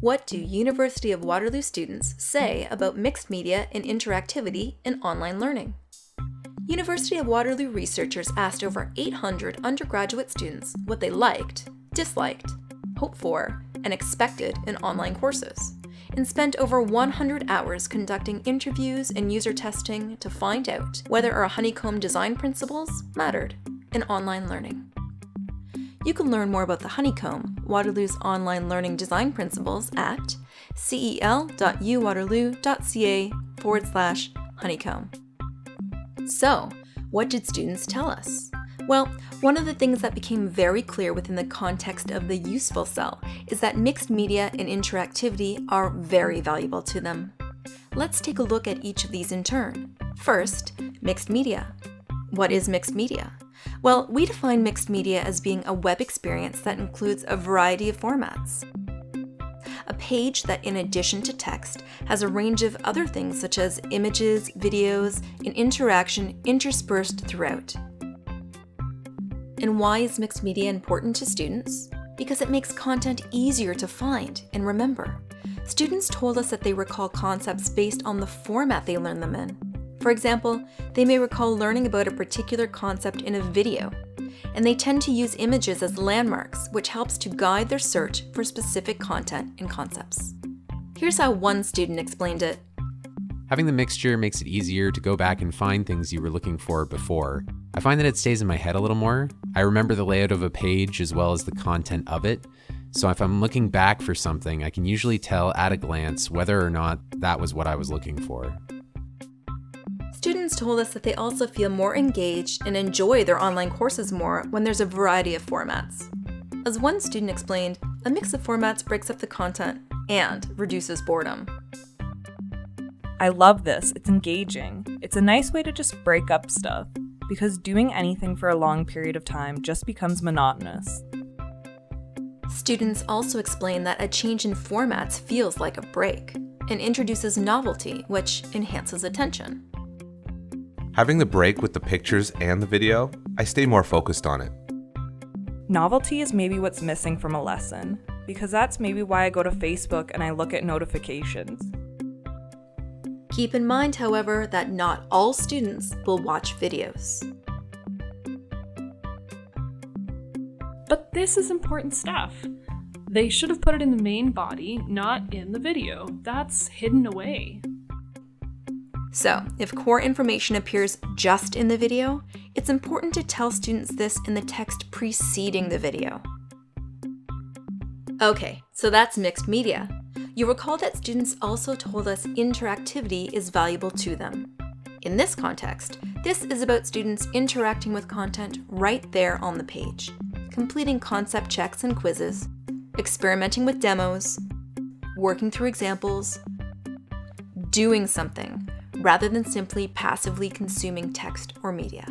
What do University of Waterloo students say about mixed media and interactivity in online learning? University of Waterloo researchers asked over 800 undergraduate students what they liked, disliked, hoped for, and expected in online courses, and spent over 100 hours conducting interviews and user testing to find out whether our honeycomb design principles mattered in online learning. You can learn more about the Honeycomb, Waterloo's online learning design principles at cel.uwaterloo.ca/honeycomb. So, what did students tell us? Well, one of the things that became very clear within the context of the useful cell is that mixed media and interactivity are very valuable to them. Let's take a look at each of these in turn. First, mixed media. What is mixed media? Well, we define mixed media as being a web experience that includes a variety of formats. A page that, in addition to text, has a range of other things such as images, videos, and interaction interspersed throughout. And why is mixed media important to students? Because it makes content easier to find and remember. Students told us that they recall concepts based on the format they learn them in. For example, they may recall learning about a particular concept in a video, and they tend to use images as landmarks, which helps to guide their search for specific content and concepts. Here's how one student explained it. Having the mixture makes it easier to go back and find things you were looking for before. I find that it stays in my head a little more. I remember the layout of a page as well as the content of it. So if I'm looking back for something, I can usually tell at a glance whether or not that was what I was looking for. Students told us that they also feel more engaged and enjoy their online courses more when there's a variety of formats. As one student explained, a mix of formats breaks up the content and reduces boredom. I love this. It's engaging. It's a nice way to just break up stuff, because doing anything for a long period of time just becomes monotonous. Students also explained that a change in formats feels like a break and introduces novelty, which enhances attention. Having the break with the pictures and the video, I stay more focused on it. Novelty is maybe what's missing from a lesson, because that's maybe why I go to Facebook and I look at notifications. Keep in mind, however, that not all students will watch videos. But this is important stuff. They should have put it in the main body, not in the video. That's hidden away. So, if core information appears just in the video, it's important to tell students this in the text preceding the video. Okay, so that's mixed media. You recall that students also told us interactivity is valuable to them. In this context, this is about students interacting with content right there on the page, completing concept checks and quizzes, experimenting with demos, working through examples, doing something, rather than simply passively consuming text or media.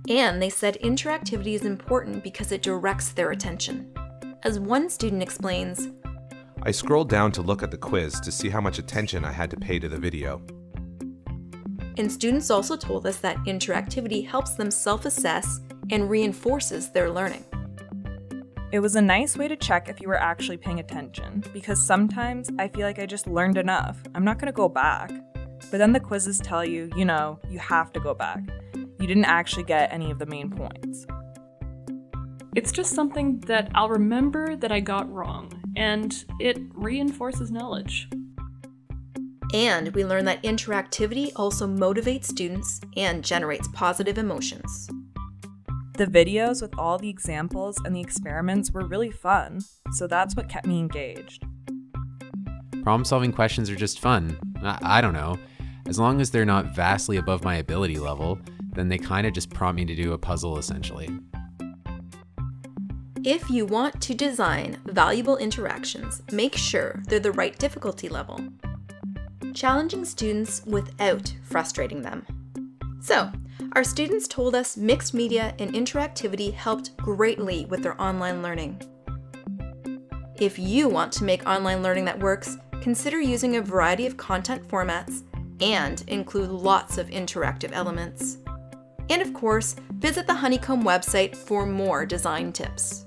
And they said interactivity is important because it directs their attention. As one student explains, I scrolled down to look at the quiz to see how much attention I had to pay to the video. And students also told us that interactivity helps them self-assess and reinforces their learning. It was a nice way to check if you were actually paying attention, because sometimes I feel like I just learned enough. I'm not going to go back. But then the quizzes tell you, you have to go back. You didn't actually get any of the main points. It's just something that I'll remember that I got wrong, and it reinforces knowledge. And we learn that interactivity also motivates students and generates positive emotions. The videos with all the examples and the experiments were really fun, so that's what kept me engaged. Problem-solving questions are just fun. I don't know. As long as they're not vastly above my ability level, then they kind of just prompt me to do a puzzle essentially. If you want to design valuable interactions, make sure they're the right difficulty level, challenging students without frustrating them. So, our students told us mixed media and interactivity helped greatly with their online learning. If you want to make online learning that works, consider using a variety of content formats and include lots of interactive elements. And of course, visit the Honeycomb website for more design tips.